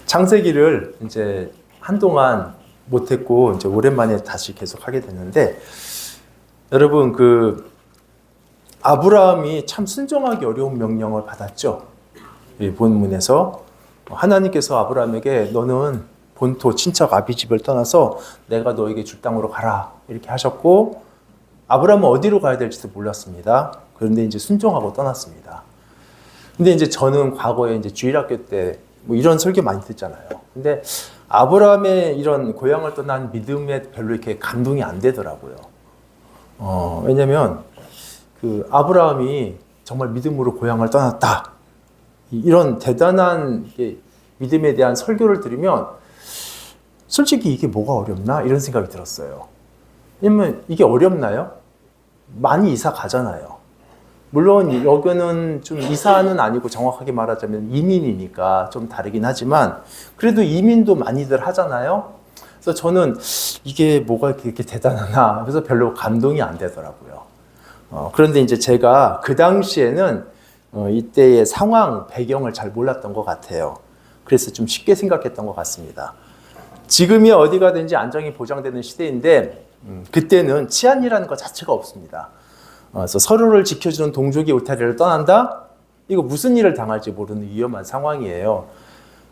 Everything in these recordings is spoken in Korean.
창세기를 이제 한동안 못했고 이제 오랜만에 다시 계속 하게 됐는데, 여러분 아브라함이 참 순종하기 어려운 명령을 받았죠. 이 본문에서 하나님께서 아브라함에게 너는 본토 친척 아비집을 떠나서 내가 너에게 줄 땅으로 가라 이렇게 하셨고, 아브라함은 어디로 가야 될지도 몰랐습니다. 그런데 이제 순종하고 떠났습니다. 근데 이제 저는 과거에 이제 주일학교 때 뭐 이런 설교 많이 듣잖아요. 근데 아브라함의 이런 고향을 떠난 믿음에 별로 이렇게 감동이 안 되더라고요. 왜냐면 아브라함이 정말 믿음으로 고향을 떠났다, 이런 대단한 믿음에 대한 설교를 들으면 솔직히 이게 뭐가 어렵나 이런 생각이 들었어요. 왜냐면 이게 어렵나요? 많이 이사 가잖아요. 물론 여기는 좀 이사는 아니고 정확하게 말하자면 이민이니까 좀 다르긴 하지만 그래도 이민도 많이들 하잖아요. 그래서 저는 이게 뭐가 이렇게 대단하나, 그래서 별로 감동이 안 되더라고요. 그런데 이제 제가 그 당시에는 이때의 상황, 배경을 잘 몰랐던 것 같아요. 그래서 좀 쉽게 생각했던 것 같습니다. 지금이 어디 가든지 안정이 보장되는 시대인데 그때는 치안이라는 것 자체가 없습니다. 그래서 서로를 지켜주는 동족이 울타리를 떠난다? 이거 무슨 일을 당할지 모르는 위험한 상황이에요.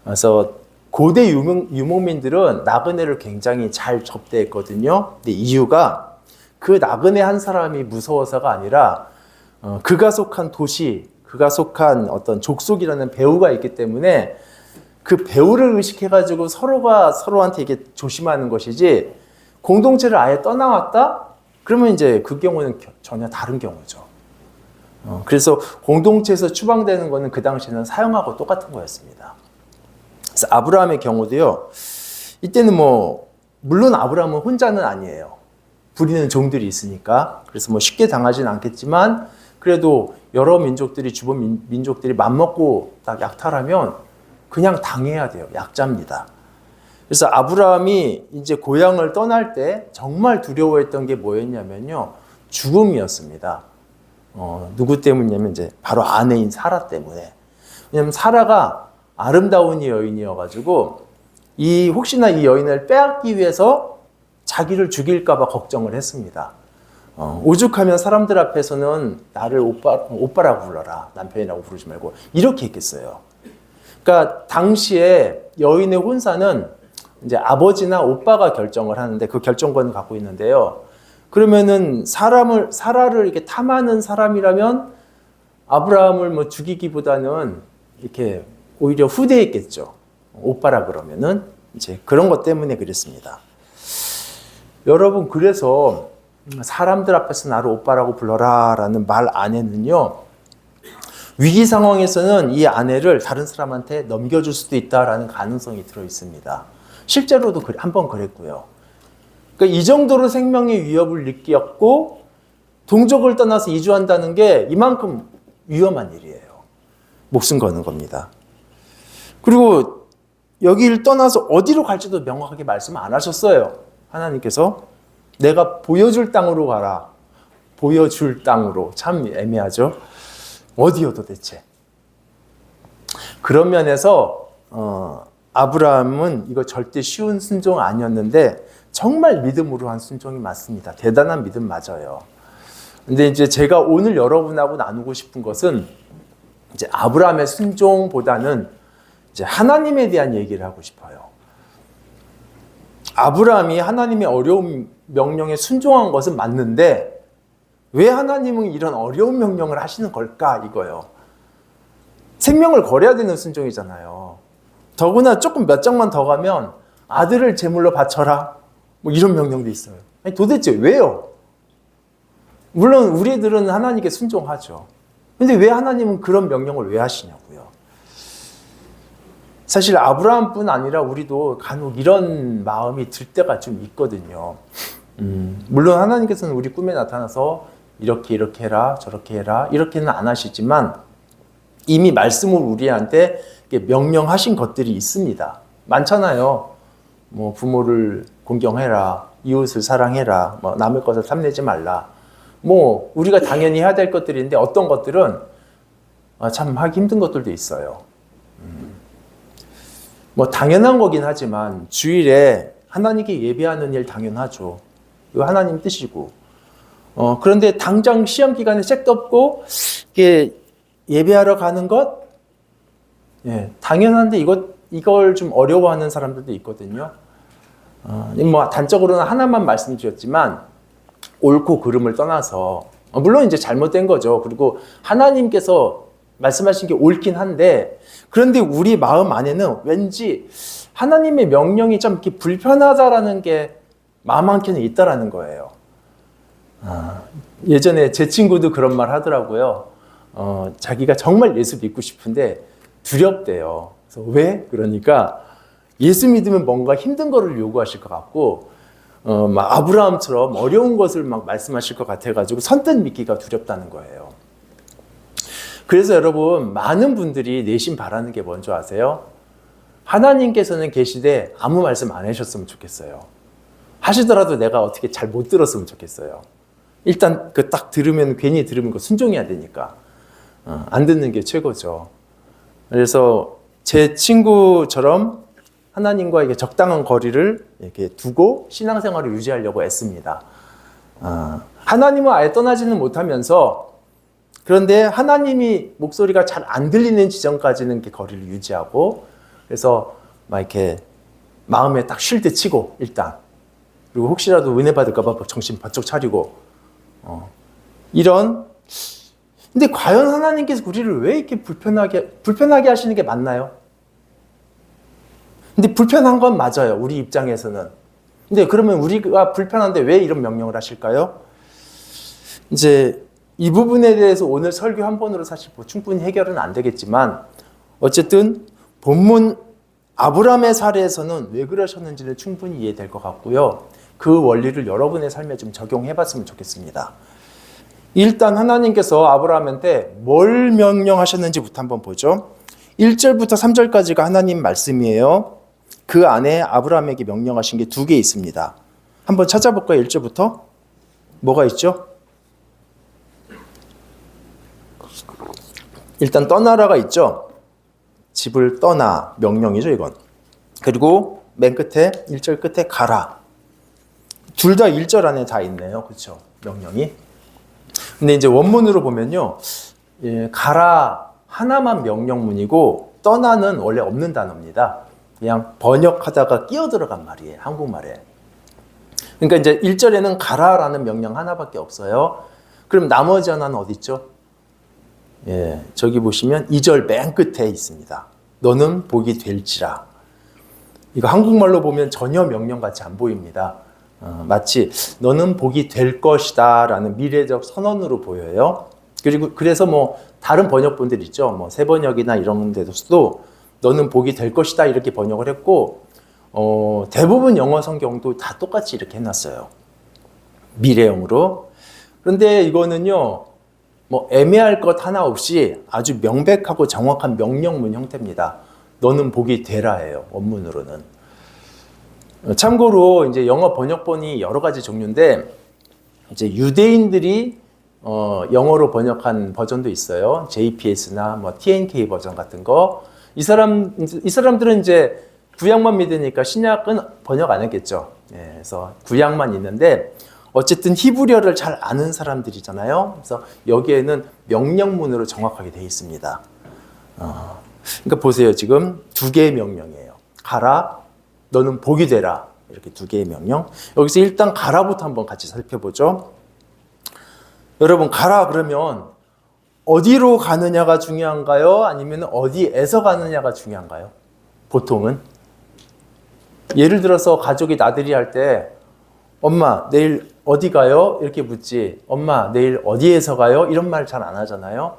그래서 고대 유목민들은 나그네를 굉장히 잘 접대했거든요. 근데 이유가 그 나그네 한 사람이 무서워서가 아니라 그가 속한 도시, 그가 속한 어떤 족속이라는 배후가 있기 때문에 그 배후를 의식해가지고 서로가 서로한테 이게 조심하는 것이지, 공동체를 아예 떠나왔다? 그러면 이제 그 경우는 전혀 다른 경우죠. 그래서 공동체에서 추방되는 거는 그 당시에는 사형하고 똑같은 거였습니다. 그래서 아브라함의 경우도요, 이때는 물론 아브라함은 혼자는 아니에요. 부리는 종들이 있으니까. 그래서 쉽게 당하지는 않겠지만, 그래도 여러 민족들이, 주변 민족들이 맘먹고 딱 약탈하면 그냥 당해야 돼요. 약자입니다. 그래서 아브라함이 이제 고향을 떠날 때 정말 두려워했던 게 뭐였냐면요, 죽음이었습니다. 누구 때문이냐면 이제 바로 아내인 사라 때문에. 왜냐면 사라가 아름다운 여인이어가지고 혹시나 이 여인을 빼앗기 위해서 자기를 죽일까봐 걱정을 했습니다. 오죽하면 사람들 앞에서는 나를 오빠라고 불러라, 남편이라고 부르지 말고, 이렇게 했겠어요. 그러니까 당시에 여인의 혼사는 이제 아버지나 오빠가 결정을 하는데 그 결정권을 갖고 있는데요. 그러면은 사라를 이렇게 탐하는 사람이라면 아브라함을 죽이기보다는 이렇게 오히려 후대했겠죠. 오빠라 그러면은 이제 그런 것 때문에 그랬습니다. 여러분, 그래서 사람들 앞에서 나를 오빠라고 불러라라는 말 안에는요, 위기 상황에서는 이 아내를 다른 사람한테 넘겨줄 수도 있다라는 가능성이 들어 있습니다. 실제로도 한번 그랬고요. 그러니까 이 정도로 생명의 위협을 느꼈고 동족을 떠나서 이주한다는 게 이만큼 위험한 일이에요. 목숨 거는 겁니다. 그리고 여기를 떠나서 어디로 갈지도 명확하게 말씀 안 하셨어요. 하나님께서 내가 보여줄 땅으로 가라. 보여줄 땅으로. 참 애매하죠. 어디요 도대체? 그런 면에서 아브라함은 이거 절대 쉬운 순종 아니었는데 정말 믿음으로 한 순종이 맞습니다. 대단한 믿음 맞아요. 근데 이제 제가 오늘 여러분하고 나누고 싶은 것은 이제 아브라함의 순종보다는 이제 하나님에 대한 얘기를 하고 싶어요. 아브라함이 하나님의 어려운 명령에 순종한 것은 맞는데 왜 하나님은 이런 어려운 명령을 하시는 걸까, 이거요. 생명을 걸어야 되는 순종이잖아요. 더구나 조금 몇 장만 더 가면 아들을 제물로 바쳐라, 이런 명령도 있어요. 아니, 도대체 왜요? 물론 우리들은 하나님께 순종하죠. 근데 왜 하나님은 그런 명령을 왜 하시냐고요. 사실 아브라함뿐 아니라 우리도 간혹 이런 마음이 들 때가 좀 있거든요. 물론 하나님께서는 우리 꿈에 나타나서 이렇게 해라, 저렇게 해라, 이렇게는 안 하시지만 이미 말씀을 우리한테 명령하신 것들이 있습니다. 많잖아요. 부모를 공경해라, 이웃을 사랑해라, 남의 것을 탐내지 말라. 우리가 당연히 해야 될 것들인데 어떤 것들은 참 하기 힘든 것들도 있어요. 뭐 당연한 거긴 하지만 주일에 하나님께 예배하는 일 당연하죠. 이거 하나님 뜻이고. 그런데 당장 시험 기간에 잭도 없고 이게 예배하러 가는 것, 예, 당연한데 이걸 좀 어려워하는 사람들도 있거든요. 뭐 단적으로는 하나만 말씀드렸지만 옳고 그름을 떠나서 물론 이제 잘못된 거죠. 그리고 하나님께서 말씀하신 게 옳긴 한데 그런데 우리 마음 안에는 왠지 하나님의 명령이 좀 이렇게 불편하다라는 게 마음 한켠에 있다라는 거예요. 예전에 제 친구도 그런 말 하더라고요. 자기가 정말 예수 믿고 싶은데 두렵대요. 그래서 왜? 그러니까 예수 믿으면 뭔가 힘든 거를 요구하실 것 같고 막 아브라함처럼 어려운 것을 막 말씀하실 것 같아가지고 선뜻 믿기가 두렵다는 거예요. 그래서 여러분 많은 분들이 내심 바라는 게 뭔지 아세요? 하나님께서는 계시되 아무 말씀 안 하셨으면 좋겠어요. 하시더라도 내가 어떻게 잘 못 들었으면 좋겠어요. 일단 그 딱 들으면 괜히 들으면 그 순종해야 되니까 안 듣는 게 최고죠. 그래서 제 친구처럼 하나님과 이게 적당한 거리를 이렇게 두고 신앙생활을 유지하려고 애씁니다. 하나님은 아예 떠나지는 못하면서 그런데 하나님이 목소리가 잘 안 들리는 지점까지는 이렇게 거리를 유지하고 그래서 막 이렇게 마음에 딱 쉴 때 치고 일단 그리고 혹시라도 은혜 받을까 봐 정신 바짝 차리고 이런 근데 과연 하나님께서 우리를 왜 이렇게 불편하게 하시는 게 맞나요? 근데 불편한 건 맞아요. 우리 입장에서는. 근데 그러면 우리가 불편한데 왜 이런 명령을 하실까요? 이제 이 부분에 대해서 오늘 설교 한 번으로 사실 뭐 충분히 해결은 안 되겠지만 어쨌든 본문 아브라함의 사례에서는 왜 그러셨는지는 충분히 이해될 것 같고요. 그 원리를 여러분의 삶에 좀 적용해 봤으면 좋겠습니다. 일단 하나님께서 아브라함한테 뭘 명령하셨는지부터 한번 보죠. 1절부터 3절까지가 하나님 말씀이에요. 그 안에 아브라함에게 명령하신 게 두 개 있습니다. 한번 찾아볼까요? 1절부터. 뭐가 있죠? 일단 떠나라가 있죠. 집을 떠나 명령이죠, 이건. 그리고 맨 끝에 1절 끝에 가라. 둘 다 1절 안에 다 있네요. 그렇죠? 명령이. 근데 이제 원문으로 보면요. 가라 하나만 명령문이고 떠나는 원래 없는 단어입니다. 그냥 번역하다가 끼어 들어간 말이에요. 한국말에. 그러니까 이제 1절에는 가라라는 명령 하나밖에 없어요. 그럼 나머지 하나는 어디 있죠? 예, 저기 보시면 2절 맨 끝에 있습니다. 너는 복이 될지라. 이거 한국말로 보면 전혀 명령같이 안 보입니다. 마치 너는 복이 될 것이다 라는 미래적 선언으로 보여요. 그리고 그래서 뭐 다른 번역본들 있죠. 뭐 새번역이나 이런 데서도 너는 복이 될 것이다 이렇게 번역을 했고 대부분 영어 성경도 다 똑같이 이렇게 해놨어요. 미래형으로. 그런데 이거는요. 뭐 애매할 것 하나 없이 아주 명백하고 정확한 명령문 형태입니다. 너는 복이 되라예요. 원문으로는. 참고로 이제 영어 번역본이 여러 가지 종류인데 이제 유대인들이 영어로 번역한 버전도 있어요. JPS나 뭐 TNK 버전 같은 거. 이 사람들은 이제 구약만 믿으니까 신약은 번역 안 했겠죠. 예, 그래서 구약만 있는데 어쨌든 히브리어를 잘 아는 사람들이잖아요. 그래서 여기에는 명령문으로 정확하게 되어 있습니다. 그러니까 보세요. 지금 두 개의 명령이에요. 가라, 너는 복이 되라. 이렇게 두 개의 명령. 여기서 일단 가라부터 한번 같이 살펴보죠. 여러분 가라 그러면 어디로 가느냐가 중요한가요? 아니면 어디에서 가느냐가 중요한가요? 보통은. 예를 들어서 가족이 나들이 할 때 엄마 내일 어디 가요? 이렇게 묻지 엄마 내일 어디에서 가요? 이런 말 잘 안 하잖아요.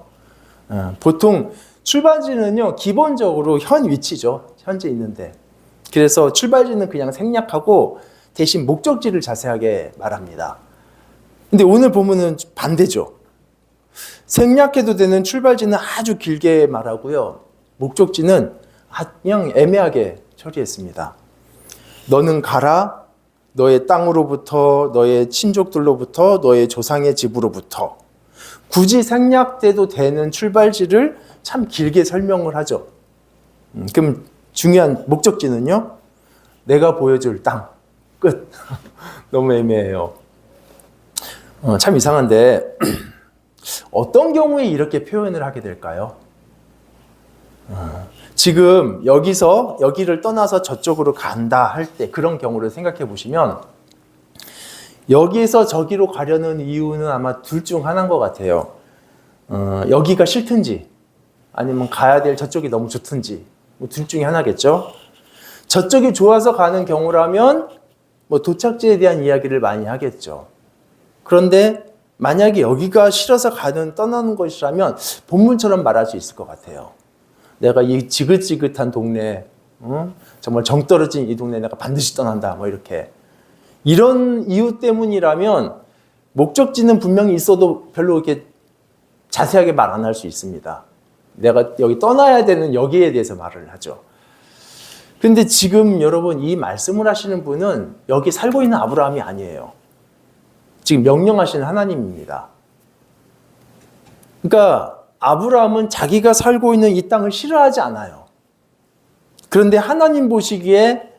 보통 출발지는요 기본적으로 현 위치죠. 현재 있는데. 그래서 출발지는 그냥 생략하고 대신 목적지를 자세하게 말합니다. 근데 오늘 보면은 반대죠. 생략해도 되는 출발지는 아주 길게 말하고요. 목적지는 그냥 애매하게 처리했습니다. 너는 가라. 너의 땅으로부터, 너의 친족들로부터, 너의 조상의 집으로부터. 굳이 생략돼도 되는 출발지를 참 길게 설명을 하죠. 그럼 중요한 목적지는요, 내가 보여줄 땅. 끝. 너무 애매해요. 참 이상한데 어떤 경우에 이렇게 표현을 하게 될까요? 지금 여기를 떠나서 저쪽으로 간다 할 때 그런 경우를 생각해 보시면 여기에서 저기로 가려는 이유는 아마 둘 중 하나인 것 같아요. 여기가 싫든지 아니면 가야 될 저쪽이 너무 좋든지 뭐 둘 중에 하나겠죠. 저쪽이 좋아서 가는 경우라면 뭐 도착지에 대한 이야기를 많이 하겠죠. 그런데 만약에 여기가 싫어서 떠나는 것이라면 본문처럼 말할 수 있을 것 같아요. 내가 이 지긋지긋한 동네, 정말 정 떨어진 이 동네 내가 반드시 떠난다. 뭐 이렇게. 이런 이유 때문이라면 목적지는 분명히 있어도 별로 이렇게 자세하게 말 안 할 수 있습니다. 내가 여기 떠나야 되는 여기에 대해서 말을 하죠. 근데 지금 여러분 이 말씀을 하시는 분은 여기 살고 있는 아브라함이 아니에요. 지금 명령하시는 하나님입니다. 그러니까 아브라함은 자기가 살고 있는 이 땅을 싫어하지 않아요. 그런데 하나님 보시기에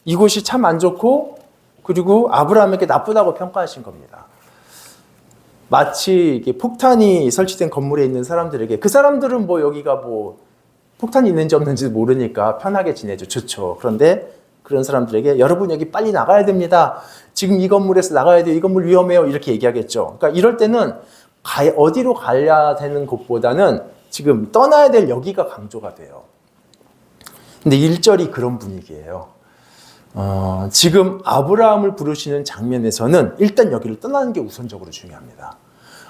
이곳이 참 안 좋고 그리고 아브라함에게 나쁘다고 평가하신 겁니다. 마치 폭탄이 설치된 건물에 있는 사람들에게 그 사람들은 뭐 여기가 뭐 폭탄이 있는지 없는지 모르니까 편하게 지내죠. 좋죠. 그런데 그런 사람들에게 여러분 여기 빨리 나가야 됩니다. 지금 이 건물에서 나가야 돼요. 이 건물 위험해요. 이렇게 얘기하겠죠. 그러니까 이럴 때는 어디로 가야 되는 곳보다는 지금 떠나야 될 여기가 강조가 돼요. 근데 1절이 그런 분위기예요. 지금 아브라함을 부르시는 장면에서는 일단 여기를 떠나는 게 우선적으로 중요합니다.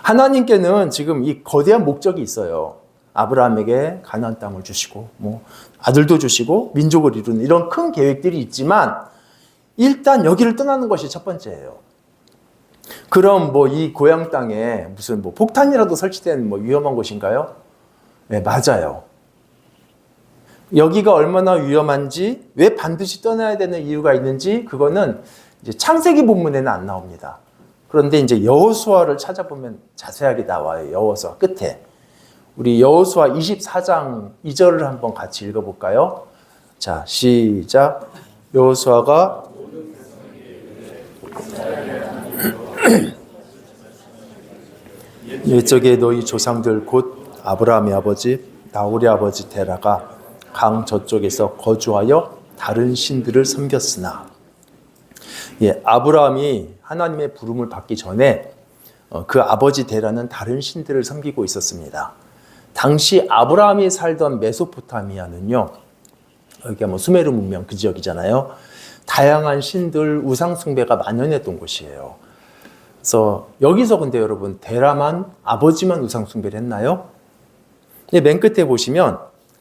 하나님께는 지금 이 거대한 목적이 있어요. 아브라함에게 가나안 땅을 주시고 뭐 아들도 주시고 민족을 이루는 이런 큰 계획들이 있지만 일단 여기를 떠나는 것이 첫 번째예요. 그럼 뭐 이 고향 땅에 무슨 뭐 폭탄이라도 설치된 뭐 위험한 곳인가요? 네, 맞아요. 여기가 얼마나 위험한지, 왜 반드시 떠나야 되는 이유가 있는지 그거는 이제 창세기 본문에는 안 나옵니다. 그런데 이제 여호수아를 찾아보면 자세하게 나와요. 여호수아 끝에. 우리 여호수아 24장 2절을 한번 같이 읽어볼까요? 자, 시작. 여호수아가 옛적에 너희 조상들 곧 아브라함의 아버지 나홀의 아버지 데라가 강 저쪽에서 거주하여 다른 신들을 섬겼으나, 아브라함이 하나님의 부름을 받기 전에 그 아버지 데라는 다른 신들을 섬기고 있었습니다. 당시 아브라함이 살던 메소포타미아는요, 여기가 뭐 수메르 문명 그 지역이잖아요. 다양한 신들 우상 숭배가 만연했던 곳이에요. 그래서 여기서 근데 여러분 데라만 아버지만 우상 숭배를 했나요? 맨 끝에 보시면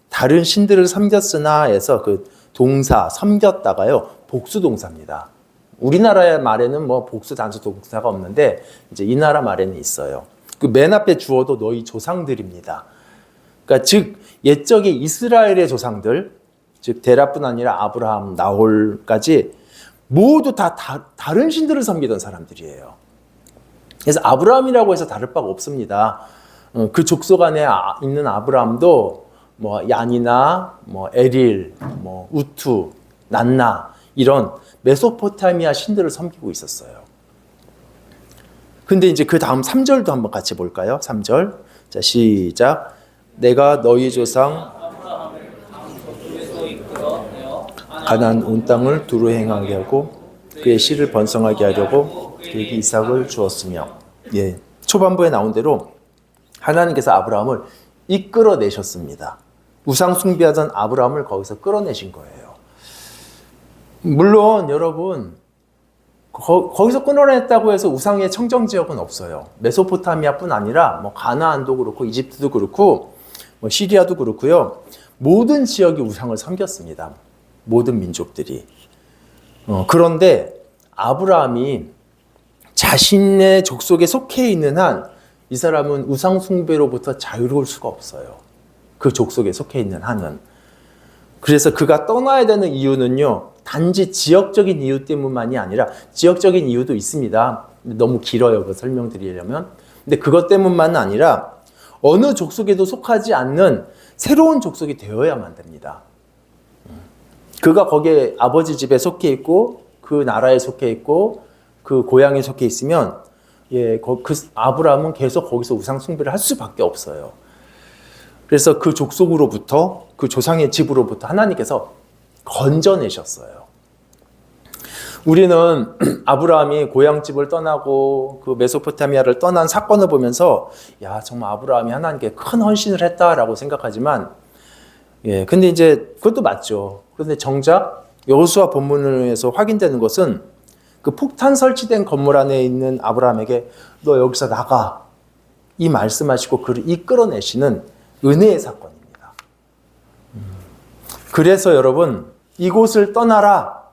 다른 신들을 섬겼으나에서 그 동사 섬겼다가요 복수 동사입니다. 우리나라의 말에는 뭐 복수 단수 동사가 없는데 이제 이 나라 말에는 있어요. 그 맨 앞에 주어도 너희 조상들입니다. 그러니까 즉 옛적의 이스라엘의 조상들, 즉 데라뿐 아니라 아브라함, 나홀까지 모두 다 다른 신들을 섬기던 사람들이에요. 그래서 아브라함이라고 해서 다를 바가 없습니다. 그 족속 안에 있는 아브라함도 뭐 얀이나 뭐 에릴, 뭐 우투, 난나 이런 메소포타미아 신들을 섬기고 있었어요. 근데 이제 그 다음 3절도 한번 같이 볼까요? 3절. 자, 시작. 내가 너희 조상 가나안 온 땅을 두루 행하게 하고 그의 씨를 번성하게 하려고 그에게 이삭을 주었으며, 초반부에 나온 대로 하나님께서 아브라함을 이끌어내셨습니다. 우상 숭배하던 아브라함을 거기서 끌어내신 거예요. 물론 여러분 거기서 끌어냈다고 해서 우상의 청정 지역은 없어요. 메소포타미아뿐 아니라 뭐 가나안도 그렇고 이집트도 그렇고 뭐 시리아도 그렇고요. 모든 지역이 우상을 섬겼습니다. 모든 민족들이. 그런데 아브라함이 자신의 족속에 속해 있는 한 이 사람은 우상 숭배로부터 자유로울 수가 없어요. 그 족속에 속해 있는 한은. 그래서 그가 떠나야 되는 이유는요, 단지 지역적인 이유 때문만이 아니라 지역적인 이유도 있습니다. 너무 길어요, 그거 설명드리려면. 근데 그것 때문만은 아니라 어느 족속에도 속하지 않는 새로운 족속이 되어야만 됩니다. 그가 거기에 아버지 집에 속해 있고 그 나라에 속해 있고 그 고향에 속해 있으면 그 아브라함은 계속 거기서 우상 숭배를 할 수밖에 없어요. 그래서 그 족속으로부터 그 조상의 집으로부터 하나님께서 건져내셨어요. 우리는 아브라함이 고향집을 떠나고 그 메소포타미아를 떠난 사건을 보면서 야, 정말 아브라함이 하나님께 큰 헌신을 했다라고 생각하지만 근데 이제 그것도 맞죠. 그런데 정작 여호수아 본문을 통해서 확인되는 것은 그 폭탄 설치된 건물 안에 있는 아브라함에게 너 여기서 나가 이 말씀하시고 그를 이끌어내시는 은혜의 사건입니다. 그래서 여러분 이곳을 떠나라.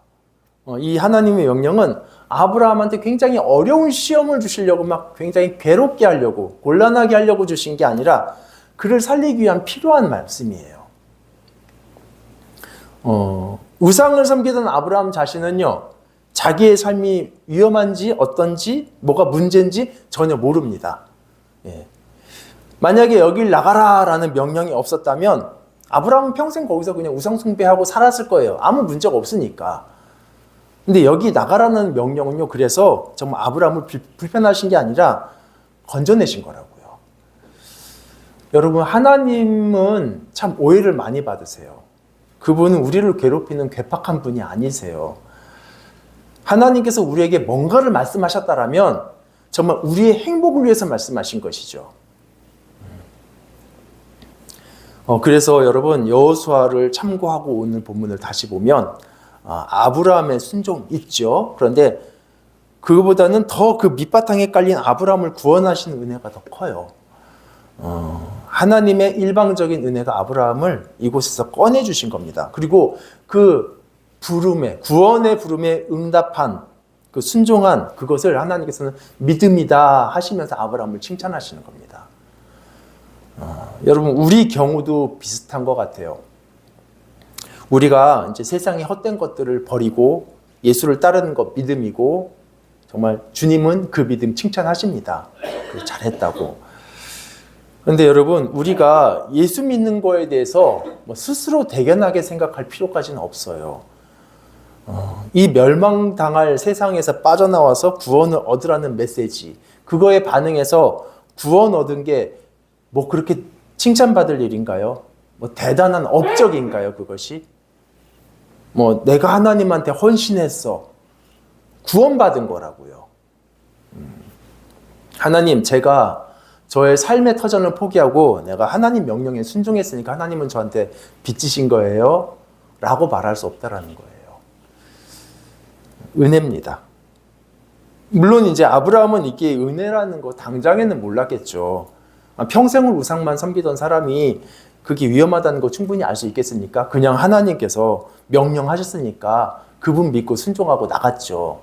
이 하나님의 명령은 아브라함한테 굉장히 어려운 시험을 주시려고 막 굉장히 괴롭게 하려고 곤란하게 하려고 주신 게 아니라 그를 살리기 위한 필요한 말씀이에요. 우상을 섬기던 아브라함 자신은요, 자기의 삶이 위험한지 어떤지 뭐가 문제인지 전혀 모릅니다. 만약에 여길 나가라라는 명령이 없었다면 아브라함은 평생 거기서 그냥 우상 숭배하고 살았을 거예요. 아무 문제가 없으니까. 근데 여기 나가라는 명령은요, 그래서 정말 아브라함을 불편하신 게 아니라 건져내신 거라고요. 여러분, 하나님은 참 오해를 많이 받으세요. 그분은 우리를 괴롭히는 괴팍한 분이 아니세요. 하나님께서 우리에게 뭔가를 말씀하셨다라면 정말 우리의 행복을 위해서 말씀하신 것이죠. 그래서 여러분 여호수아를 참고하고 오늘 본문을 다시 보면 아브라함의 순종 있죠. 그런데 그거보다는 더 그 밑바탕에 깔린 아브라함을 구원하시는 은혜가 더 커요. 하나님의 일방적인 은혜가 아브라함을 이곳에서 꺼내주신 겁니다. 그리고 그 부름에, 구원의 부름에 응답한 그 순종한 그것을 하나님께서는 믿음이다 하시면서 아브라함을 칭찬하시는 겁니다. 여러분, 우리 경우도 비슷한 것 같아요. 우리가 이제 세상의 헛된 것들을 버리고 예수를 따르는 것 믿음이고, 정말 주님은 그 믿음 칭찬하십니다. 잘했다고. 그런데 여러분, 우리가 예수 믿는 거에 대해서 스스로 대견하게 생각할 필요까지는 없어요. 이 멸망당할 세상에서 빠져나와서 구원을 얻으라는 메시지, 그거에 반응해서 구원 얻은 게 뭐 그렇게 칭찬받을 일인가요? 뭐 대단한 업적인가요, 그것이? 뭐 내가 하나님한테 헌신했어. 구원받은 거라고요. 하나님, 제가 저의 삶의 터전을 포기하고 내가 하나님 명령에 순종했으니까 하나님은 저한테 빚지신 거예요? 라고 말할 수 없다라는 거예요. 은혜입니다. 물론 이제 아브라함은 이게 은혜라는 거 당장에는 몰랐겠죠. 평생을 우상만 섬기던 사람이 그게 위험하다는 거 충분히 알 수 있겠습니까? 그냥 하나님께서 명령하셨으니까 그분 믿고 순종하고 나갔죠.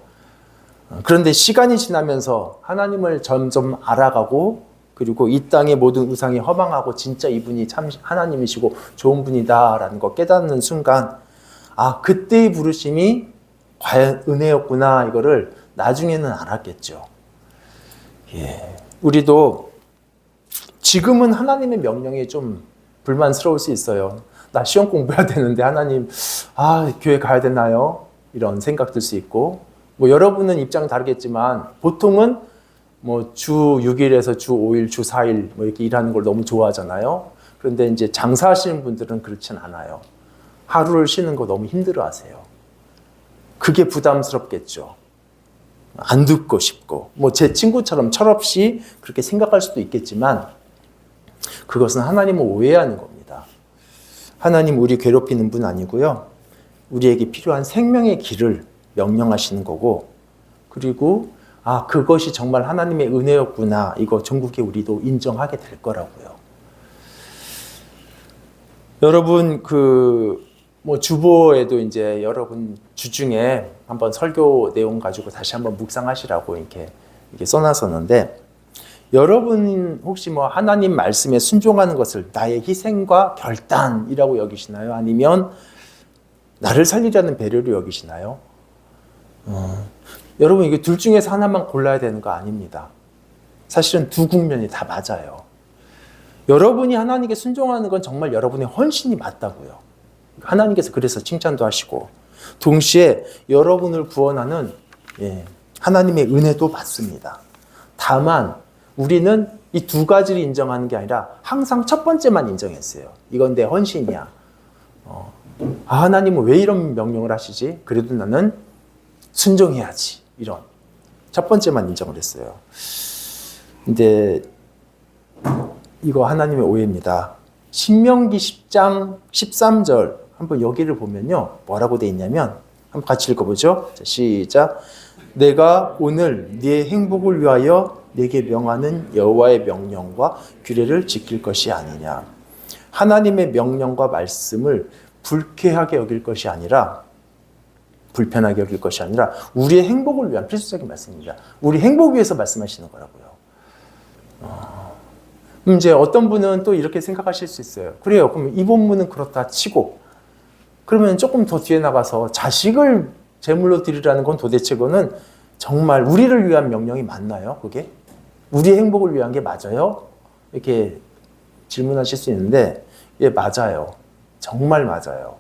그런데 시간이 지나면서 하나님을 점점 알아가고, 그리고 이 땅의 모든 우상이 허망하고 진짜 이분이 참 하나님이시고 좋은 분이다라는 거 깨닫는 순간, 그때의 부르심이 과연 은혜였구나, 이거를 나중에는 알았겠죠. 우리도 지금은 하나님의 명령이 좀 불만스러울 수 있어요. 나 시험 공부해야 되는데 하나님, 교회 가야 되나요? 이런 생각 들 수 있고, 뭐 여러분은 입장 다르겠지만 보통은 뭐 주 6일에서 주 5일, 주 4일 뭐 이렇게 일하는 걸 너무 좋아하잖아요. 그런데 이제 장사하시는 분들은 그렇진 않아요. 하루를 쉬는 거 너무 힘들어하세요. 그게 부담스럽겠죠. 안 듣고 싶고, 뭐 제 친구처럼 철없이 그렇게 생각할 수도 있겠지만 그것은 하나님을 오해하는 겁니다. 하나님 우리 괴롭히는 분 아니고요. 우리에게 필요한 생명의 길을 명령하시는 거고, 그리고 그것이 정말 하나님의 은혜였구나, 이거 전국에 우리도 인정하게 될 거라고요. 여러분, 뭐 주보에도 이제 여러분 주중에 한번 설교 내용 가지고 다시 한번 묵상하시라고 이렇게 써놨었는데, 여러분 혹시 뭐 하나님 말씀에 순종하는 것을 나의 희생과 결단이라고 여기시나요? 아니면 나를 살리려는 배려로 여기시나요? 여러분, 이게 둘 중에서 하나만 골라야 되는 거 아닙니다. 사실은 두 국면이 다 맞아요. 여러분이 하나님께 순종하는 건 정말 여러분의 헌신이 맞다고요. 하나님께서 그래서 칭찬도 하시고 동시에 여러분을 구원하는 하나님의 은혜도 받습니다. 다만 우리는 이 두 가지를 인정하는 게 아니라 항상 첫 번째만 인정했어요. 이건 내 헌신이야. 하나님은 왜 이런 명령을 하시지? 그래도 나는 순종해야지. 이런 첫 번째만 인정을 했어요. 근데 이거 하나님의 오해입니다. 신명기 10장 13절 한번 여기를 보면요. 뭐라고 돼 있냐면 한번 같이 읽어보죠. 자, 시작. 내가 오늘 네 행복을 위하여 네게 명하는 여호와의 명령과 규례를 지킬 것이 아니냐. 하나님의 명령과 말씀을 불쾌하게 여길 것이 아니라 불편하게 여길 것이 아니라 우리의 행복을 위한 필수적인 말씀입니다. 우리 행복 위해서 말씀하시는 거라고요. 이제 어떤 분은 또 이렇게 생각하실 수 있어요. 그래요. 그럼 이 본문은 그렇다 치고 그러면 조금 더 뒤에 나가서 자식을 제물로 드리라는 건 도대체 그거는 정말 우리를 위한 명령이 맞나요? 그게? 우리의 행복을 위한 게 맞아요? 이렇게 질문하실 수 있는데 예, 맞아요. 정말 맞아요.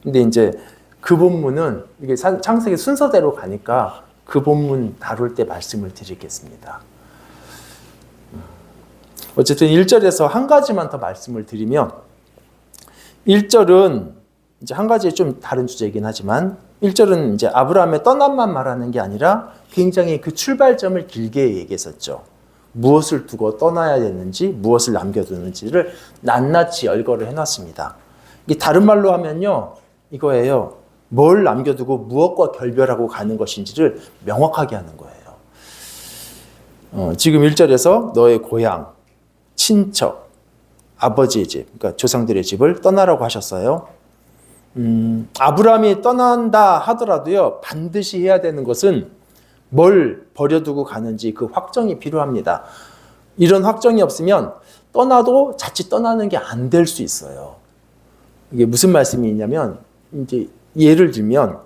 근데 이제 그 본문은 이게 창세기 순서대로 가니까 그 본문 다룰 때 말씀을 드리겠습니다. 어쨌든 1절에서 한 가지만 더 말씀을 드리면 1절은 이제 한 가지 좀 다른 주제이긴 하지만 1절은 이제 아브라함의 떠남만 말하는 게 아니라 굉장히 그 출발점을 길게 얘기했었죠. 무엇을 두고 떠나야 되는지 무엇을 남겨두는지를 낱낱이 열거를 해놨습니다. 이게 다른 말로 하면요. 이거예요. 뭘 남겨두고 무엇과 결별하고 가는 것인지를 명확하게 하는 거예요. 지금 1절에서 너의 고향, 친척, 아버지의 집, 그러니까 조상들의 집을 떠나라고 하셨어요. 아브라함이 떠난다 하더라도요. 반드시 해야 되는 것은 뭘 버려두고 가는지 그 확정이 필요합니다. 이런 확정이 없으면 떠나도 자칫 떠나는 게 안 될 수 있어요. 이게 무슨 말씀이 있냐면 이제 예를 들면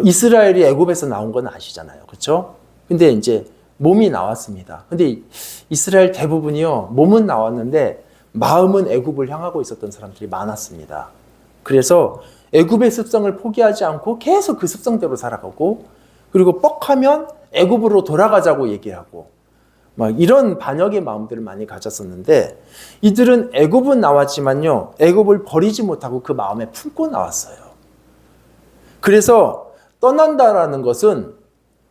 이스라엘이 애굽에서 나온 건 아시잖아요. 그렇죠? 근데 이제 몸이 나왔습니다. 근데 이스라엘 대부분이요. 몸은 나왔는데 마음은 애굽을 향하고 있었던 사람들이 많았습니다. 그래서 애굽의 습성을 포기하지 않고 계속 그 습성대로 살아가고 그리고 뻑하면 애굽으로 돌아가자고 얘기하고 막 이런 반역의 마음들을 많이 가졌었는데 이들은 애굽은 나왔지만요. 애굽을 버리지 못하고 그 마음에 품고 나왔어요. 그래서 떠난다라는 것은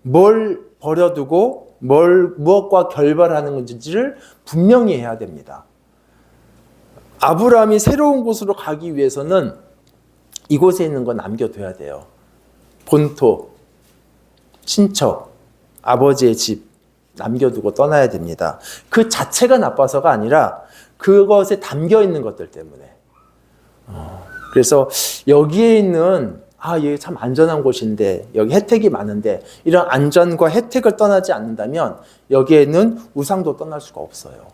뭘 버려두고 무엇과 결별하는 건지를 분명히 해야 됩니다. 아브라함이 새로운 곳으로 가기 위해서는 이곳에 있는 거 남겨둬야 돼요. 본토, 친척, 아버지의 집 남겨두고 떠나야 됩니다. 그 자체가 나빠서가 아니라 그것에 담겨있는 것들 때문에. 그래서 여기에 있는 여기 참 안전한 곳인데 여기 혜택이 많은데 이런 안전과 혜택을 떠나지 않는다면 여기에는 우상도 떠날 수가 없어요.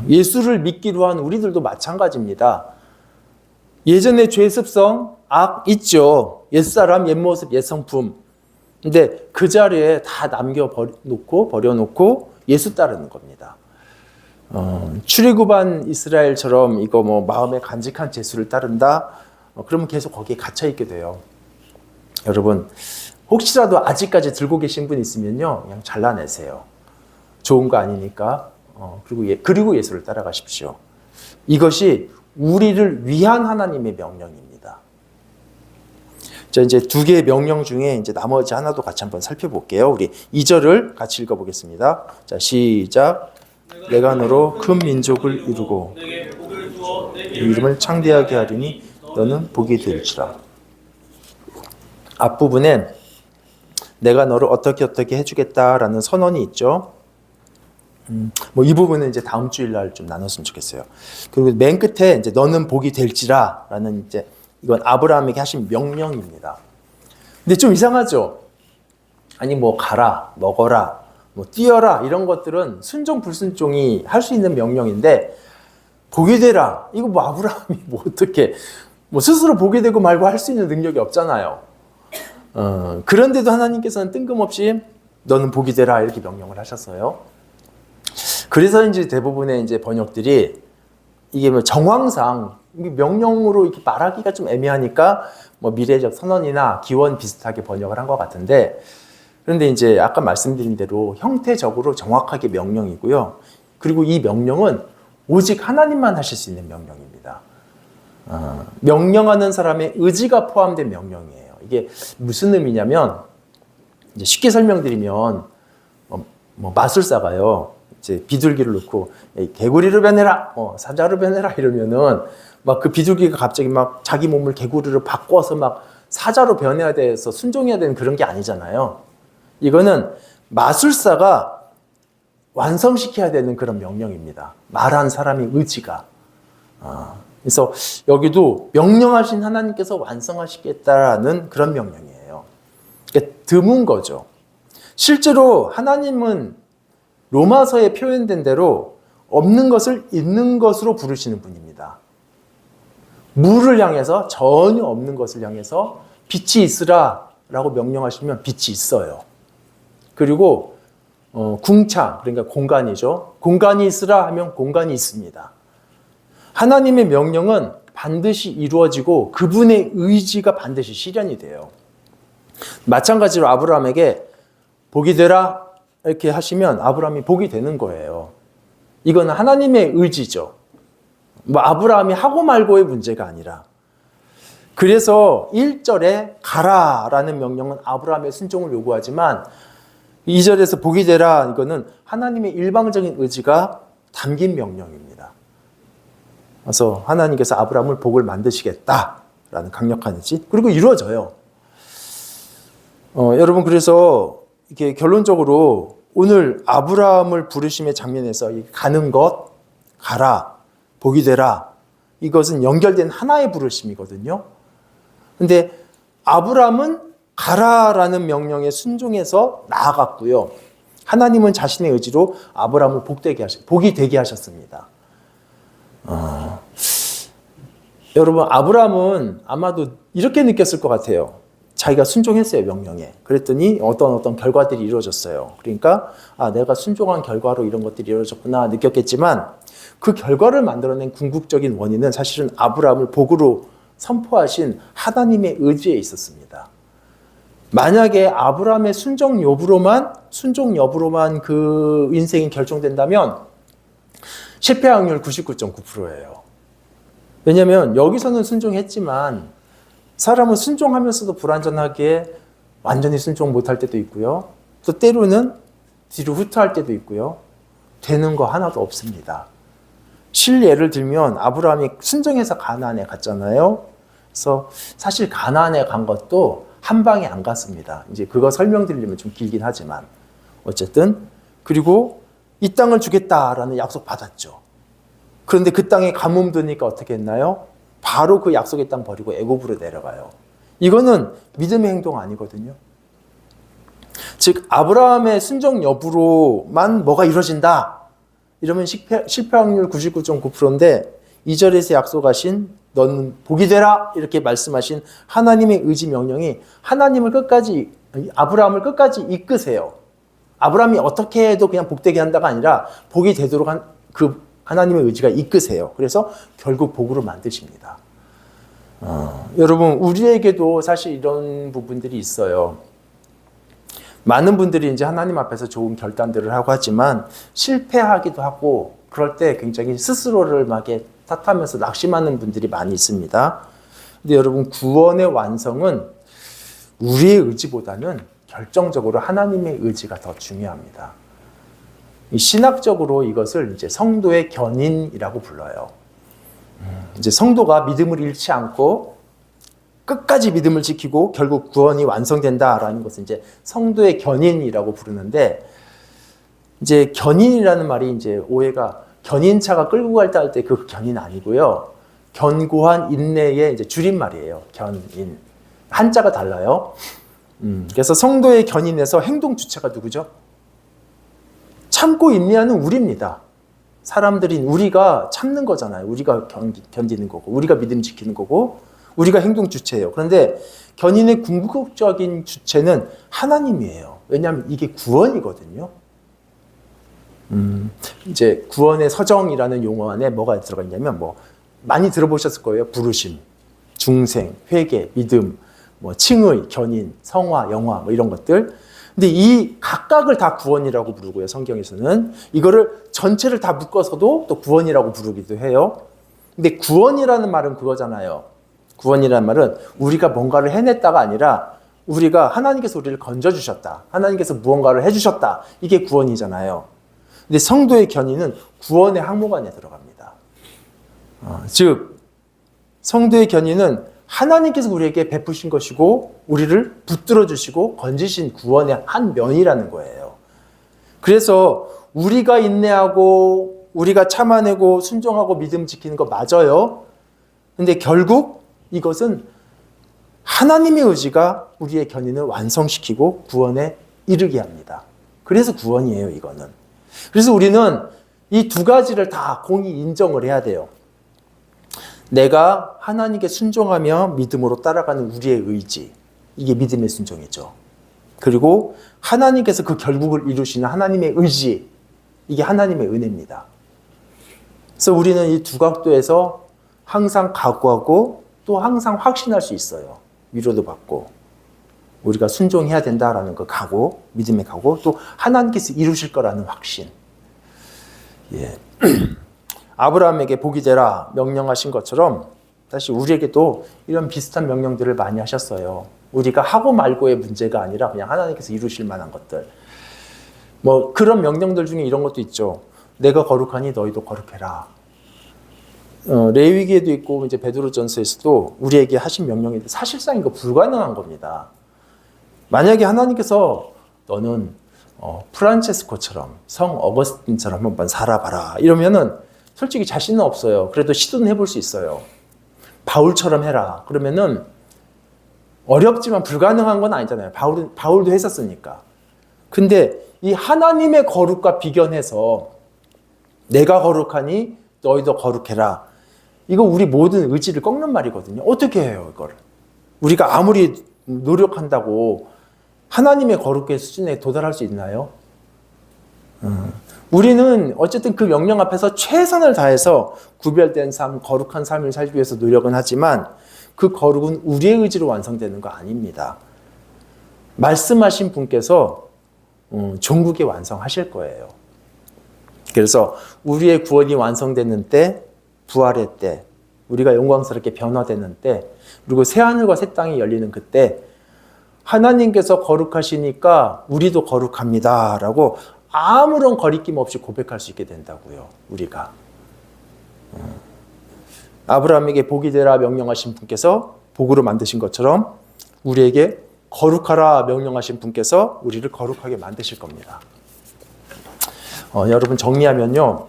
예수를 믿기로 한 우리들도 마찬가지입니다. 예전에 죄 습성, 악 있죠. 옛사람, 옛모습, 옛성품. 근데 그 자리에 다 버려놓고 예수 따르는 겁니다. 출애굽한 이스라엘처럼 이거 뭐 마음에 간직한 재수를 따른다? 그러면 계속 거기에 갇혀있게 돼요. 여러분, 혹시라도 아직까지 들고 계신 분 있으면요. 그냥 잘라내세요. 좋은 거 아니니까. 그리고 예수를 따라가십시오. 이것이 우리를 위한 하나님의 명령입니다. 자, 이제 두 개의 명령 중에 이제 나머지 하나도 같이 한번 살펴볼게요. 우리 2절을 같이 읽어보겠습니다. 자, 시작. 내가 너로 큰 민족을 이루고 네 이름을 창대하게 하리니 너는 복이 될지라. 앞부분에 내가 너를 어떻게 해주겠다라는 선언이 있죠. 뭐 이 부분은 이제 다음 주일날 좀 나눴으면 좋겠어요. 그리고 맨 끝에 이제 너는 복이 될지라라는 이제 이건 아브라함에게 하신 명령입니다. 근데 좀 이상하죠? 아니 뭐 가라, 먹어라, 뭐 뛰어라 이런 것들은 순종 불순종이 할 수 있는 명령인데 복이 되라 이거 뭐 아브라함이 뭐 어떻게 뭐 스스로 복이 되고 말고 할 수 있는 능력이 없잖아요. 그런데도 하나님께서는 뜬금없이 너는 복이 되라 이렇게 명령을 하셨어요. 그래서 이제 대부분의 이제 번역들이 이게 뭐 정황상 명령으로 이렇게 말하기가 좀 애매하니까 뭐 미래적 선언이나 기원 비슷하게 번역을 한 것 같은데, 그런데 이제 아까 말씀드린 대로 형태적으로 정확하게 명령이고요. 그리고 이 명령은 오직 하나님만 하실 수 있는 명령입니다. 명령하는 사람의 의지가 포함된 명령이에요. 이게 무슨 의미냐면, 이제 쉽게 설명드리면 뭐 마술사가요, 이제 비둘기를 놓고 개구리로 변해라, 사자로 변해라 이러면은 막 그 비둘기가 갑자기 막 자기 몸을 개구리로 바꿔서 막 사자로 변해야 돼서 순종해야 되는 그런 게 아니잖아요. 이거는 마술사가 완성시켜야 되는 그런 명령입니다. 말한 사람의 의지가. 그래서 여기도 명령하신 하나님께서 완성하시겠다라는 그런 명령이에요. 그러니까 드문 거죠. 실제로 하나님은 로마서에 표현된 대로 없는 것을 있는 것으로 부르시는 분입니다. 물을 향해서, 전혀 없는 것을 향해서 빛이 있으라 라고 명령하시면 빛이 있어요. 그리고 궁창, 그러니까 공간이죠. 공간이 있으라 하면 공간이 있습니다. 하나님의 명령은 반드시 이루어지고 그분의 의지가 반드시 실현이 돼요. 마찬가지로 아브라함에게 복이 되라 이렇게 하시면 아브라함이 복이 되는 거예요. 이건 하나님의 의지죠. 뭐 아브라함이 하고 말고의 문제가 아니라. 그래서 1절에 가라라는 명령은 아브라함의 순종을 요구하지만 2절에서 복이 되라 이거는 하나님의 일방적인 의지가 담긴 명령입니다. 그래서 하나님께서 아브라함을 복을 만드시겠다라는 강력한 의지, 그리고 이루어져요. 여러분, 그래서 이게 결론적으로 오늘 아브라함을 부르심의 장면에서 가는 것, 가라, 복이 되라, 이것은 연결된 하나의 부르심이거든요. 근데 아브라함은 가라라는 명령에 순종해서 나아갔고요. 하나님은 자신의 의지로 아브라함을 복이 되게 하셨습니다. 여러분, 아브라함은 아마도 이렇게 느꼈을 것 같아요. 자기가 순종했어요, 명령에. 그랬더니 어떤 결과들이 이루어졌어요. 그러니까 내가 순종한 결과로 이런 것들이 이루어졌구나 느꼈겠지만, 그 결과를 만들어낸 궁극적인 원인은 사실은 아브라함을 복으로 선포하신 하나님의 의지에 있었습니다. 만약에 아브라함의 순종 여부로만 그 인생이 결정된다면 실패 확률 99.9%예요. 왜냐하면 여기서는 순종했지만 사람은 순종하면서도 불완전하게 완전히 순종 못할 때도 있고요. 또 때로는 뒤로 후퇴할 때도 있고요. 되는 거 하나도 없습니다. 실예를 들면 아브라함이 순종해서 가나안에 갔잖아요. 그래서 사실 가나안에 간 것도 한 방에 안 갔습니다. 이제 그거 설명드리려면 좀 길긴 하지만 어쨌든, 그리고 이 땅을 주겠다라는 약속 받았죠. 그런데 그 땅에 가뭄 드니까 어떻게 했나요? 바로 그 약속의 땅 버리고 애굽으로 내려가요. 이거는 믿음의 행동 아니거든요. 즉 아브라함의 순종 여부로만 뭐가 이루어진다 이러면 실패 확률 99.9%인데 2절에서 약속하신 너는 복이 되라 이렇게 말씀하신 하나님의 의지 명령이 아브라함을 끝까지 이끄세요. 아브라함이 어떻게 해도 그냥 복되게 한다가 아니라 복이 되도록 그 하나님의 의지가 이끄세요. 그래서 결국 복으로 만드십니다. 여러분, 우리에게도 사실 이런 부분들이 있어요. 많은 분들이 이제 하나님 앞에서 좋은 결단들을 하고 하지만 실패하기도 하고, 그럴 때 굉장히 스스로를 막 탓하면서 낙심하는 분들이 많이 있습니다. 근데 여러분, 구원의 완성은 우리의 의지보다는 결정적으로 하나님의 의지가 더 중요합니다. 신학적으로 이것을 이제 성도의 견인이라고 불러요. 이제 성도가 믿음을 잃지 않고 끝까지 믿음을 지키고 결국 구원이 완성된다라는 것은 이제 성도의 견인이라고 부르는데, 이제 견인이라는 말이 이제 오해가, 견인차가 끌고 갈 때 할 때 그 견인 아니고요. 견고한 인내의 이제 줄임말이에요. 견인. 한자가 달라요. 그래서 성도의 견인에서 행동 주체가 누구죠? 참고 인내하는 우리입니다. 사람들인 우리가 참는 거잖아요. 우리가 견디는 거고, 우리가 믿음 지키는 거고, 우리가 행동 주체예요. 그런데 견인의 궁극적인 주체는 하나님이에요. 왜냐하면 이게 구원이거든요. 이제 구원의 서정이라는 용어 안에 뭐가 들어가 있냐면 뭐 많이 들어보셨을 거예요. 부르심, 중생, 회개, 믿음, 뭐 칭의, 견인, 성화, 영화 뭐 이런 것들. 근데 이 각각을 다 구원이라고 부르고요. 성경에서는 이거를 전체를 다 묶어서도 또 구원이라고 부르기도 해요. 근데 구원이라는 말은 그거잖아요. 구원이라는 말은 우리가 뭔가를 해냈다가 아니라 우리가 하나님께서 우리를 건져주셨다. 하나님께서 무언가를 해주셨다. 이게 구원이잖아요. 근데 성도의 견인은 구원의 항목 안에 들어갑니다. 즉 성도의 견인은 하나님께서 우리에게 베푸신 것이고 우리를 붙들어 주시고 건지신 구원의 한 면이라는 거예요. 그래서 우리가 인내하고 우리가 참아내고 순종하고 믿음 지키는 거 맞아요. 근데 결국 이것은 하나님의 의지가 우리의 견인을 완성시키고 구원에 이르게 합니다. 그래서 구원이에요, 이거는. 그래서 우리는 이 두 가지를 다 공히 인정을 해야 돼요. 내가 하나님께 순종하며 믿음으로 따라가는 우리의 의지, 이게 믿음의 순종이죠. 그리고 하나님께서 그 결국을 이루시는 하나님의 의지, 이게 하나님의 은혜입니다. 그래서 우리는 이 두 각도에서 항상 각오하고 또 항상 확신할 수 있어요. 위로도 받고 우리가 순종해야 된다라는 그 각오, 믿음의 각오, 또 하나님께서 이루실 거라는 확신. 예. 아브라함에게 복이 되라 명령하신 것처럼 사실 우리에게도 이런 비슷한 명령들을 많이 하셨어요. 우리가 하고 말고의 문제가 아니라 그냥 하나님께서 이루실 만한 것들. 뭐 그런 명령들 중에 이런 것도 있죠. 내가 거룩하니 너희도 거룩해라. 레위기에도 있고 이제 베드로전서에서도 우리에게 하신 명령이 사실상 이거 불가능한 겁니다. 만약에 하나님께서 너는 프란체스코처럼 성 어거스틴처럼 한번 살아봐라 이러면은 솔직히 자신은 없어요. 그래도 시도는 해볼 수 있어요. 바울처럼 해라. 그러면은 어렵지만 불가능한 건 아니잖아요. 바울도 했었으니까. 근데 이 하나님의 거룩과 비견해서 내가 거룩하니 너희도 거룩해라. 이거 우리 모든 의지를 꺾는 말이거든요. 어떻게 해요, 이걸? 우리가 아무리 노력한다고 하나님의 거룩의 수준에 도달할 수 있나요? 우리는 어쨌든 그 명령 앞에서 최선을 다해서 구별된 삶, 거룩한 삶을 살기 위해서 노력은 하지만 그 거룩은 우리의 의지로 완성되는 거 아닙니다. 말씀하신 분께서 종국에 완성하실 거예요. 그래서 우리의 구원이 완성되는 때, 부활의 때, 우리가 영광스럽게 변화되는 때, 그리고 새하늘과 새 땅이 열리는 그때 하나님께서 거룩하시니까 우리도 거룩합니다라고 아무런 거리낌 없이 고백할 수 있게 된다고요. 우리가. 아브라함에게 복이 되라 명령하신 분께서 복으로 만드신 것처럼 우리에게 거룩하라 명령하신 분께서 우리를 거룩하게 만드실 겁니다. 여러분 정리하면요.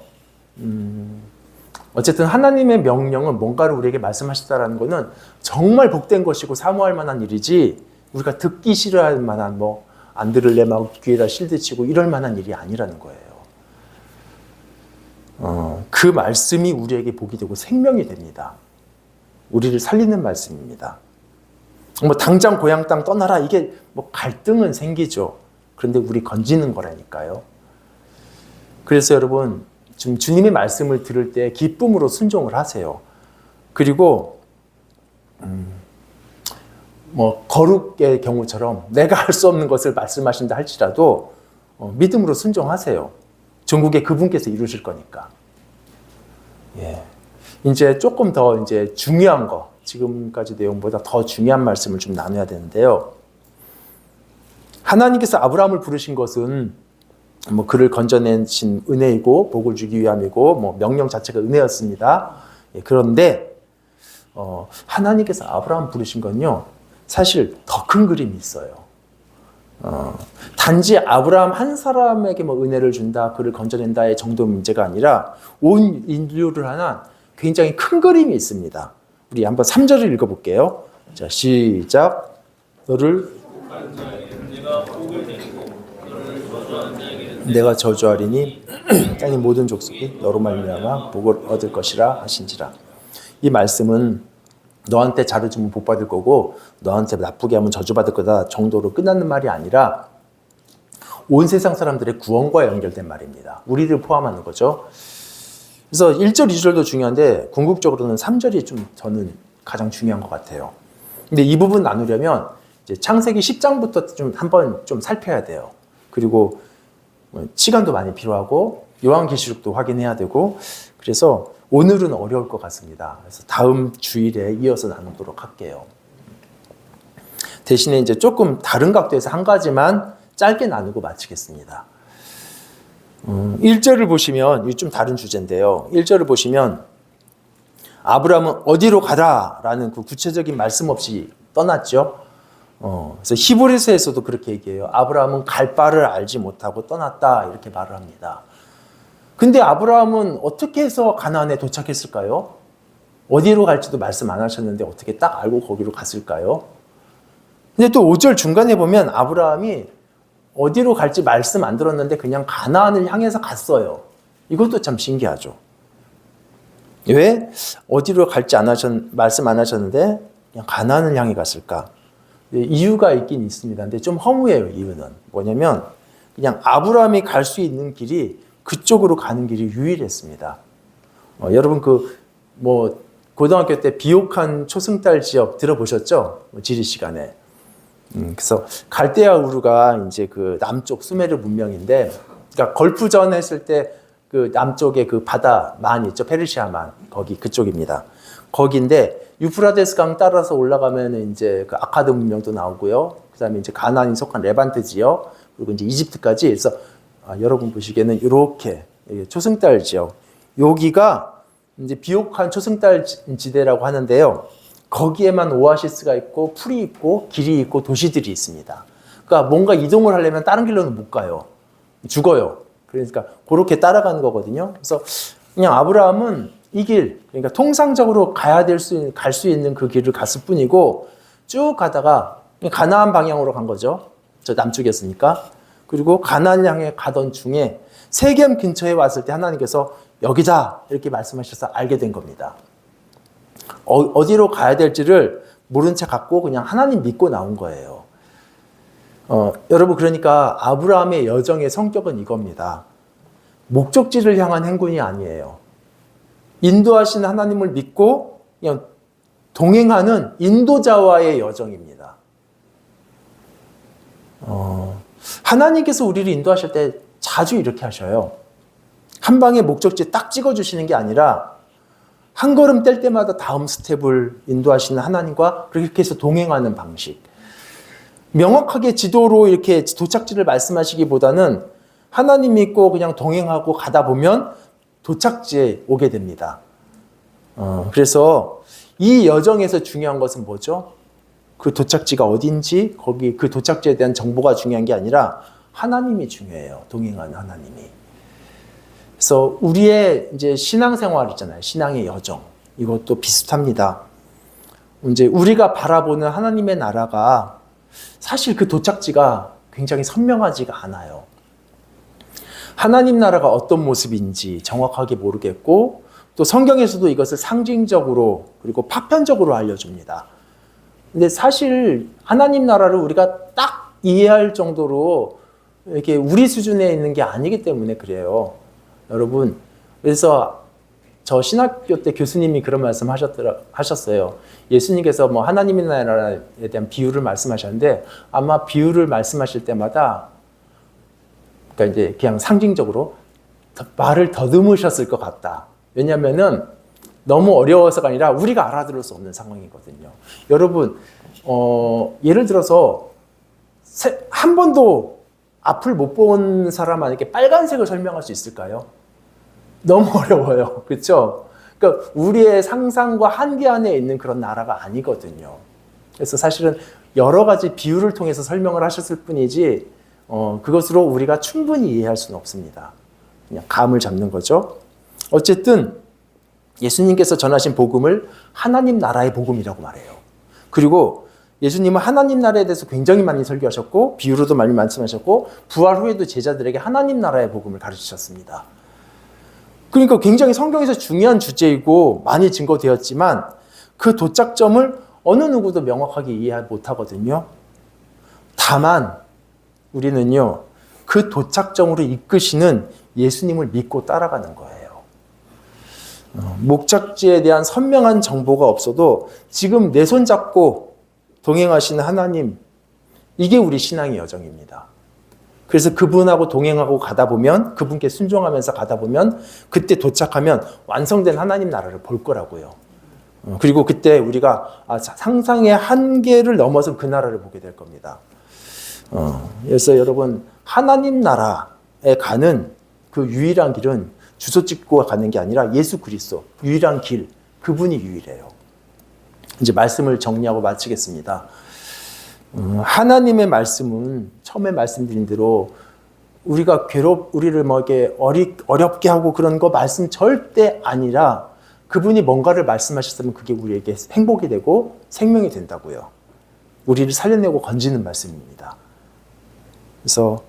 어쨌든 하나님의 명령은 뭔가를 우리에게 말씀하시다라는 것은 정말 복된 것이고 사모할 만한 일이지 우리가 듣기 싫어할 만한 안 들을래 막 귀에다 실드치고 이럴 만한 일이 아니라는 거예요. 그 말씀이 우리에게 복이 되고 생명이 됩니다. 우리를 살리는 말씀입니다. 당장 고향 땅 떠나라 이게 갈등은 생기죠. 그런데 우리 건지는 거라니까요. 그래서 여러분 좀 주님의 말씀을 들을 때 기쁨으로 순종을 하세요. 그리고 거룩의 경우처럼 내가 할 수 없는 것을 말씀하신다 할지라도 믿음으로 순종하세요. 전국에 그분께서 이루실 거니까. 예. 이제 조금 더 이제 중요한 거, 지금까지 내용보다 더 중요한 말씀을 좀 나눠야 되는데요. 하나님께서 아브라함을 부르신 것은 그를 건져내신 은혜이고 복을 주기 위함이고 명령 자체가 은혜였습니다. 예, 그런데 하나님께서 아브라함 부르신 건요. 사실 더 큰 그림이 있어요. 단지 아브라함 한 사람에게 은혜를 준다, 그를 건져낸다의 정도 문제가 아니라 온 인류를 향한 굉장히 큰 그림이 있습니다. 우리 한번 3절을 읽어볼게요. 자, 시작. 내가 저주하리니 땅의 모든 족속이 너로 말미암아 복을 얻을 것이라 하신지라. 이 말씀은 너한테 잘해주면 복 받을 거고 너한테 나쁘게 하면 저주받을 거다 정도로 끝나는 말이 아니라 온 세상 사람들의 구원과 연결된 말입니다. 우리를 포함하는 거죠. 그래서 1절, 2절도 중요한데 궁극적으로는 3절이 좀 저는 가장 중요한 것 같아요. 근데 이 부분 나누려면 이제 창세기 10장부터 좀 한번 좀 살펴야 돼요. 그리고 시간도 많이 필요하고 요한계시록도 확인해야 되고 그래서 오늘은 어려울 것 같습니다. 그래서 다음 주일에 이어서 나누도록 할게요. 대신에 이제 조금 다른 각도에서 한 가지만 짧게 나누고 마치겠습니다. 1절을 보시면, 이게 좀 다른 주제인데요. 1절을 보시면, 아브라함은 어디로 가라라는 그 구체적인 말씀 없이 떠났죠. 그래서 히브리서에서도 그렇게 얘기해요. 아브라함은 갈 바를 알지 못하고 떠났다. 이렇게 말을 합니다. 근데 아브라함은 어떻게 해서 가나안에 도착했을까요? 어디로 갈지도 말씀 안 하셨는데 어떻게 딱 알고 거기로 갔을까요? 근데 또 5절 중간에 보면 아브라함이 어디로 갈지 말씀 안 들었는데 그냥 가나안을 향해서 갔어요. 이것도 참 신기하죠. 왜 어디로 갈지 말씀 안 하셨는데 그냥 가나안을 향해 갔을까? 이유가 있긴 있습니다. 근데 좀 허무해요. 이유는 뭐냐면 그냥 아브라함이 갈 수 있는 길이 그쪽으로 가는 길이 유일했습니다. 여러분 고등학교 때 비옥한 초승달 지역 들어보셨죠? 지리 시간에. 그래서 갈대아 우르가 이제 그 남쪽 수메르 문명인데, 그러니까 걸프전 했을 때 그 남쪽에 그 바다만 있죠, 페르시아만 거기 그쪽입니다. 거기인데 유프라데스 강 따라서 올라가면 이제 그 아카드 문명도 나오고요. 그다음에 이제 가나안이 속한 레반트 지역 그리고 이제 이집트까지. 그래서 여러분 보시기에는 이렇게 초승달 지역, 여기가 이제 비옥한 초승달 지대라고 하는데요. 거기에만 오아시스가 있고 풀이 있고 길이 있고 도시들이 있습니다. 그러니까 뭔가 이동을 하려면 다른 길로는 못 가요. 죽어요. 그러니까 그렇게 따라가는 거거든요. 그래서 그냥 아브라함은 이 길, 그러니까 통상적으로 갈 수 있는 그 길을 갔을 뿐이고 쭉 가다가 가나안 방향으로 간 거죠. 저 남쪽이었으니까. 그리고 가나안 향해 가던 중에 세겜 근처에 왔을 때 하나님께서 여기다 이렇게 말씀하셔서 알게 된 겁니다. 어디로 가야 될지를 모른 채 갖고 그냥 하나님 믿고 나온 거예요. 여러분, 그러니까 아브라함의 여정의 성격은 이겁니다. 목적지를 향한 행군이 아니에요. 인도하시는 하나님을 믿고 그냥 동행하는 인도자와의 여정입니다. 하나님께서 우리를 인도하실 때 자주 이렇게 하셔요. 한 방에 목적지 딱 찍어주시는 게 아니라 한 걸음 뗄 때마다 다음 스텝을 인도하시는 하나님과 그렇게 해서 동행하는 방식. 명확하게 지도로 이렇게 도착지를 말씀하시기보다는 하나님 믿고 그냥 동행하고 가다 보면 도착지에 오게 됩니다. 그래서 이 여정에서 중요한 것은 뭐죠? 그 도착지가 어딘지, 거기 그 도착지에 대한 정보가 중요한 게 아니라 하나님이 중요해요. 동행하는 하나님이. 그래서 우리의 이제 신앙생활 있잖아요. 신앙의 여정. 이것도 비슷합니다. 이제 우리가 바라보는 하나님의 나라가 사실 그 도착지가 굉장히 선명하지가 않아요. 하나님 나라가 어떤 모습인지 정확하게 모르겠고, 또 성경에서도 이것을 상징적으로 그리고 파편적으로 알려줍니다. 근데 사실 하나님 나라를 우리가 딱 이해할 정도로 이렇게 우리 수준에 있는 게 아니기 때문에 그래요. 여러분, 그래서 저 신학교 때 교수님이 그런 말씀 하셨어요. 예수님께서 뭐 하나님의 나라에 대한 비유를 말씀하셨는데 아마 비유를 말씀하실 때마다 그러니까 이제 그냥 상징적으로 말을 더듬으셨을 것 같다. 왜냐면은 너무 어려워서가 아니라 우리가 알아들을 수 없는 상황이거든요. 여러분, 예를 들어서 한 번도 앞을 못 본 사람에게 빨간색을 설명할 수 있을까요? 너무 어려워요. 그렇죠? 그러니까 우리의 상상과 한계 안에 있는 그런 나라가 아니거든요. 그래서 사실은 여러 가지 비유를 통해서 설명을 하셨을 뿐이지 그것으로 우리가 충분히 이해할 수는 없습니다. 그냥 감을 잡는 거죠. 어쨌든 예수님께서 전하신 복음을 하나님 나라의 복음이라고 말해요. 그리고 예수님은 하나님 나라에 대해서 굉장히 많이 설교하셨고 비유로도 많이 말씀하셨고 부활 후에도 제자들에게 하나님 나라의 복음을 가르치셨습니다. 그러니까 굉장히 성경에서 중요한 주제이고 많이 증거되었지만 그 도착점을 어느 누구도 명확하게 이해 못하거든요. 다만 우리는요, 그 도착점으로 이끄시는 예수님을 믿고 따라가는 거예요. 목적지에 대한 선명한 정보가 없어도 지금 내 손 잡고 동행하시는 하나님, 이게 우리 신앙의 여정입니다. 그래서 그분하고 동행하고 가다 보면, 그분께 순종하면서 가다 보면, 그때 도착하면 완성된 하나님 나라를 볼 거라고요. 그리고 그때 우리가 상상의 한계를 넘어서 그 나라를 보게 될 겁니다. 그래서 여러분, 하나님 나라에 가는 그 유일한 길은 주소 찍고 가는 게 아니라 예수 그리스도, 유일한 길, 그분이 유일해요. 이제 말씀을 정리하고 마치겠습니다. 하나님의 말씀은 처음에 말씀드린 대로 우리가 우리를 뭐 이렇게 어렵게 하고 그런 거 말씀 절대 아니라 그분이 뭔가를 말씀하셨으면 그게 우리에게 행복이 되고 생명이 된다고요. 우리를 살려내고 건지는 말씀입니다. 그래서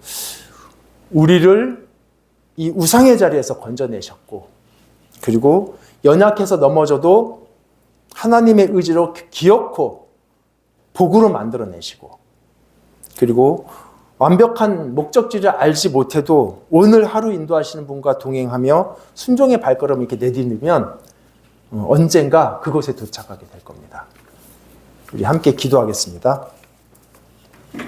우리를 이 우상의 자리에서 건져내셨고, 그리고 연약해서 넘어져도 하나님의 의지로 기어코 복으로 만들어내시고, 그리고 완벽한 목적지를 알지 못해도 오늘 하루 인도하시는 분과 동행하며 순종의 발걸음을 이렇게 내딛으면 언젠가 그곳에 도착하게 될 겁니다. 우리 함께 기도하겠습니다.